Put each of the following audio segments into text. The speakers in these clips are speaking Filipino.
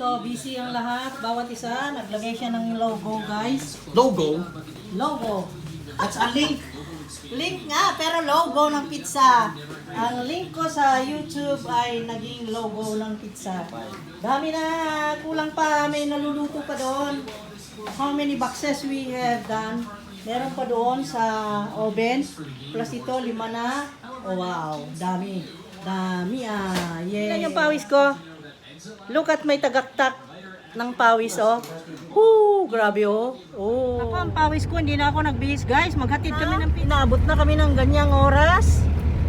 Ito, busy ang lahat. Bawat isa, naglagay siya ng logo, guys. Logo? Logo. That's a link. Link nga, pero logo ng pizza. Ang link ko sa YouTube ay naging logo ng pizza. Dami na, kulang pa, may naluluto pa doon. How many boxes we have done? Meron pa doon sa oven. Plus ito, 5 na. Oh wow, dami. Dami yeah. Yan yung pawis ko. Look at my tagaktak ng pawis, oh. Woo, grabe, oh. Oh. Ako, ang pawis ko, hindi na ako nagbihis, guys. Maghatid kami ng pinaabot na kami ng ganyang oras.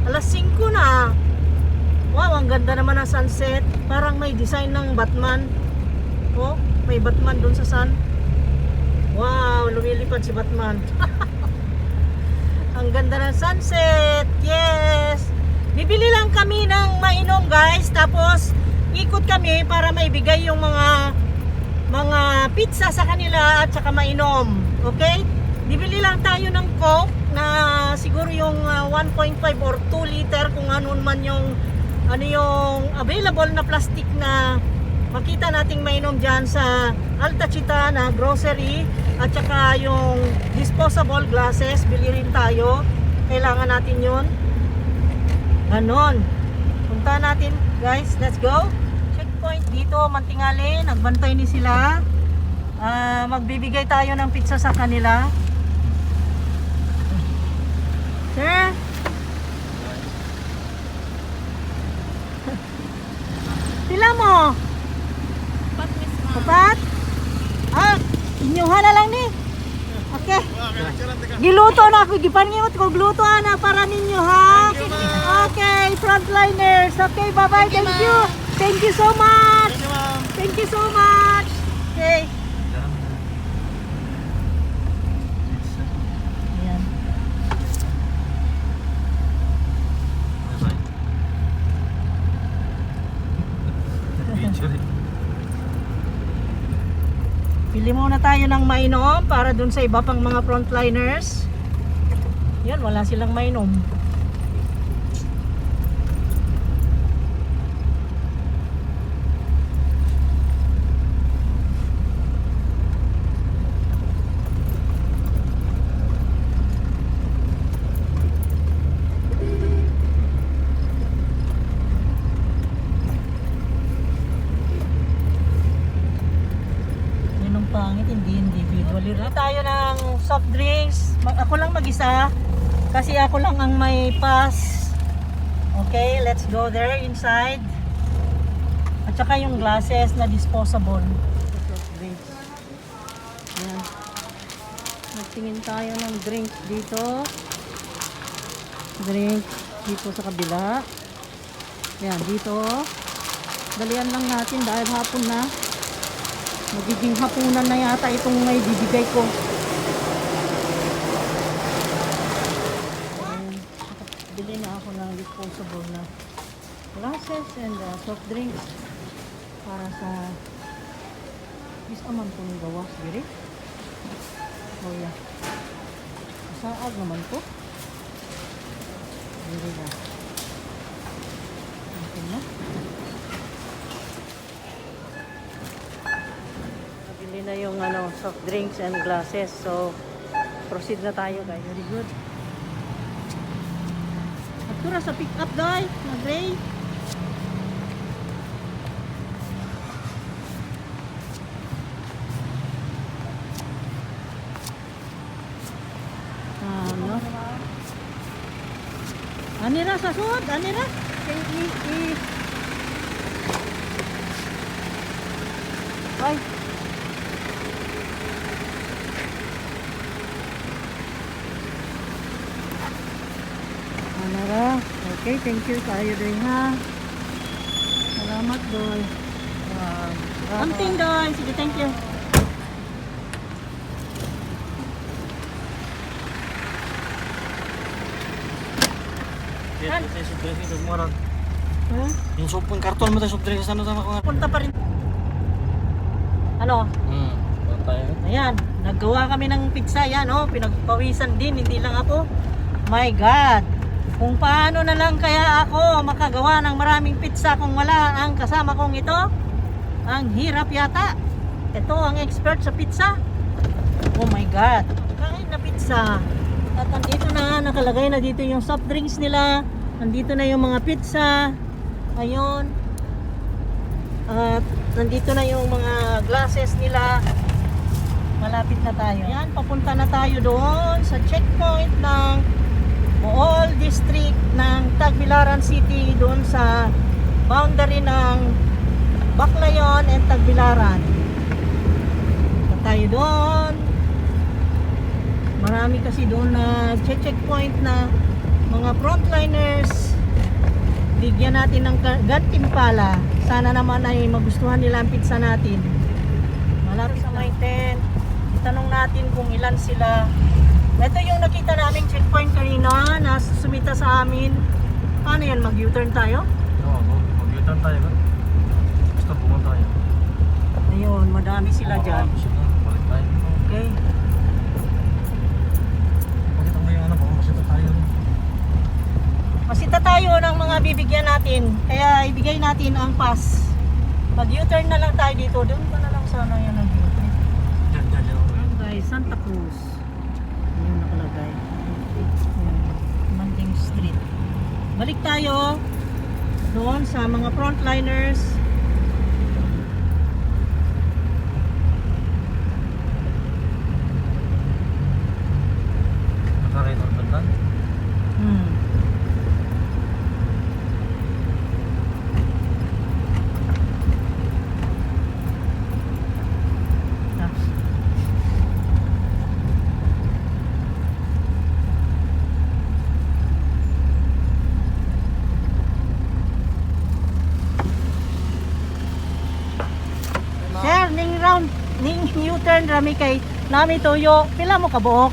Alas 5 na. Wow, ang ganda naman ng sunset. Parang may design ng Batman. Oh, may Batman doon sa sun. Wow, lumilipad si Batman. Ang ganda ng sunset. Yes. Bibili lang kami ng mainom, guys. Tapos ikot kami para maibigay yung mga pizza sa kanila at saka mainom. Okay? Bibili lang tayo ng Coke na siguro yung 1.5 or 2 liter kung ano man yung available na plastic na makita nating mainom dyan sa Alta Chita na grocery at saka yung disposable glasses, bili rin tayo. Kailangan natin yun. Ganon. Punta natin, guys. Let's go. Checkpoint dito, Mantingali. Nagbantay ni sila. Magbibigay tayo ng pizza sa kanila. Sir? Pila mo? Kapat? Inyuhan na lang ni. Okay. Giluto na ako. Gipangingot ko. Gluto na para ninyo, ha? Okay, frontliners. Okay, bye-bye. Thank you. Thank you so much. Thank you so much. Okay. Ayan. Pili muna tayo ng mainom para dun sa iba pang mga frontliners. Yan, wala silang mainom. Pangit, hindi individually. Tayo ng soft drinks. Ako lang mag-isa kasi ako lang ang may pass. Okay, let's go there inside. At saka yung glasses na disposable. Soft drinks. Ayan. Magtingin tayo ng drink dito. Drink dito sa kabila. Ayan, dito. Dalian lang natin dahil hapon na. Magiging hapunan na yata itong may bibigay ko. Bili na ako ng disposable na glasses and soft drinks para sa isaman ko ng gawas diri. Oh yeah. Saag naman ko. Diri na. Okay na. Na yung soft drinks and glasses, so proceed na tayo, guys. Very good. Atura sa pick up, guys. Mag-ray. Anira sa suod, anira. Ay. Anara. Okay, thank you tayo din, ha. Salamat, doy. Something, doy. Sige, thank you. Yung supong karton mo tayo soft drinks ano sama ko nga. Punta pa rin. Ano? Ayan, naggawa kami ng pizza yan, oh. Pinagpawisan din, hindi lang ako. My God. Kung paano na lang kaya ako makagawa ng maraming pizza kung wala ang kasama kong ito. Ang hirap yata. Ito ang expert sa pizza. Oh my God. Kain na pizza. At nandito na, nakalagay na dito yung soft drinks nila. Nandito na yung mga pizza. Ayun. At nandito na yung mga glasses nila. Malapit na tayo. Yan, papunta na tayo doon sa checkpoint ng Bohol District ng Tagbilaran City, doon sa boundary ng Baclayon and Tagbilaran. Punta tayo doon. Marami kasi doon na checkpoint na mga frontliners. Bigyan natin ng gantimpala. Sana naman ay magustuhan nila ang pizza natin. Malapit sa may tent. Itanong natin kung ilan sila. Ito yung nakita naming checkpoint kanina na sumita sa amin. Paano yan? Mag-U-turn tayo? Oo, mag-U-turn tayo. Basta pumunta tayo. Ayun, madami sila dyan. Balik tayo. Okay. Pakita mo yung ano, masita tayo. Masita tayo ng mga bibigyan natin. Kaya ibigay natin ang pass. Mag-U-turn na lang tayo dito. Doon pa na lang sana yan nag-U-turn. Diyan. Guys, Santa Cruz. Ayun nakalagay. Ayun, Manding Street. Balik tayo doon sa mga frontliners. Naka-red or banda? Hmm. Sir, ning round, ning U-turn rami kay nami toyo. Pila mo kabuok?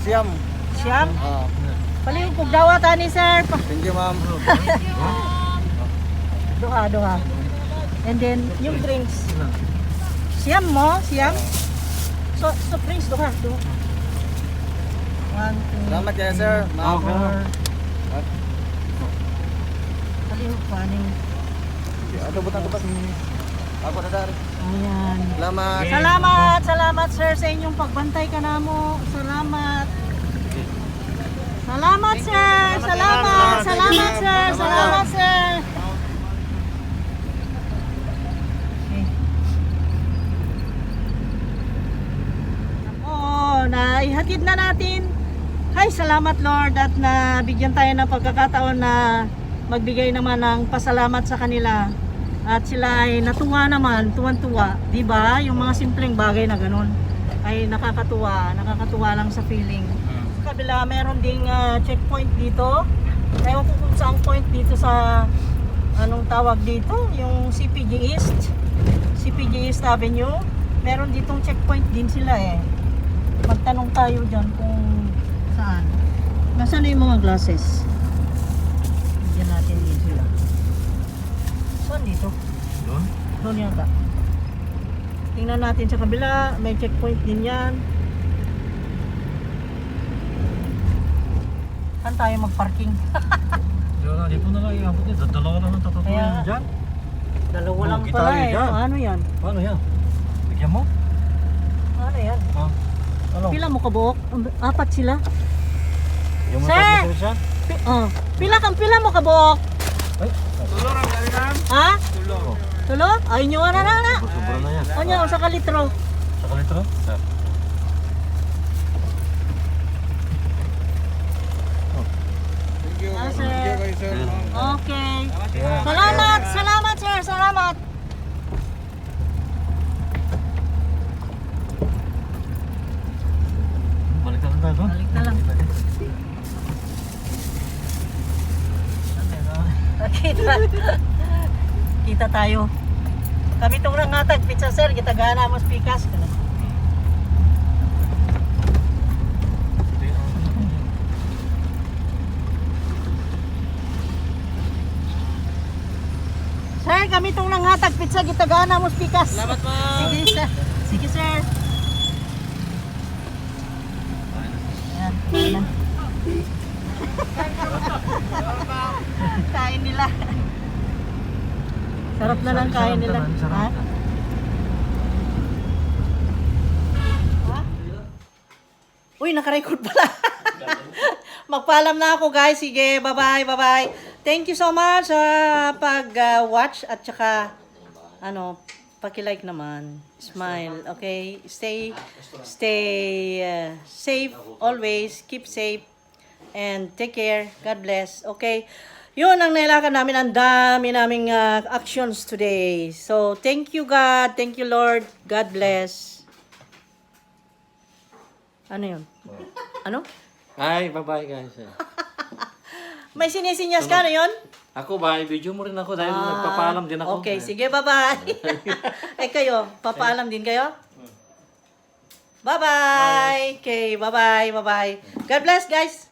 Siyam. Siyam? Palihog kog dawata ni sir. Thank you, ma'am. Duha. And then yung drinks. Siyam mo? Siyam? So drinks duha. 1, 2, Salamat kayo, sir. Ma'am. Palihog pa ning. Ano butang dapat? Ako na dari. Ayan. Salamat. Salamat sir sa inyong pagbantay ka namo. Salamat. Salamat sir. Salamat sir. Salamat sir. Okay. Naihatid na natin. Hay, salamat Lord at nabigyan tayo ng pagkakataon na magbigay naman ng pasalamat sa kanila. At sila ay natuwa naman, tuwan-tuwa, 'di ba? Yung mga simpleng bagay na ganun ay nakakatuwa lang sa feeling. Sa kabila meron ding checkpoint dito. Ewan ko kung saan point dito sa anong tawag dito, yung CPG East Avenue. Meron ditong checkpoint din sila eh. Magtanong tayo diyan kung saan. Nasaan na yung mga glasses? Bigyan natin din sila. Saan dito? Doon? Doon yata. Tingnan natin sa kabila, may checkpoint din yan. Saan tayo mag-parking? Dito na lang iabot niya. Dalawa lang ang tatatuloy Kaya- dyan. Dalawa lang kita pala tayo eh. dyan. Paano yan? Paano yan? Bigyan mo? Paano yan? Ano? Pila mo kabuok? 4 sila? Yung Sir! mga siya? Pila mo kabuok? Ay, Ha? Tulo? Ay nyo na na. sobra na yan. O nyo, sa kalitro. Sa kalitro? Sa. Ah, sir. Okay. Yeah. Salamat sir, salamat. Balik na lang tayo. Balik na lang. Kita tayo. Kami itong nangatag pizza sir, kita gana mas pikas. Sir, kami itong nangatag pizza, kita gana mas pikas. Salamat, ma'am. Sige sir. Sige sir. Ayan, ayan. Sarap na lang kain nila. Ha? Ha? Uy, nakarecord pala. Magpaalam na ako guys. Sige, bye-bye, bye-bye. Thank you so much sa pag-watch at saka paki-like naman. Smile, okay? Stay safe always. Keep safe and take care. God bless. Okay? Yun ang nailakan namin. Ang dami naming actions today. So, thank you God. Thank you Lord. God bless. Ano yun? Ano? Ay, bye-bye guys. May sinisinyas ka na yun? Ako ba, video mo rin ako dahil nagpapaalam din ako. Okay, sige, bye-bye. Kayo, papaalam din kayo? Bye-bye. Okay, bye-bye, bye-bye. God bless, guys.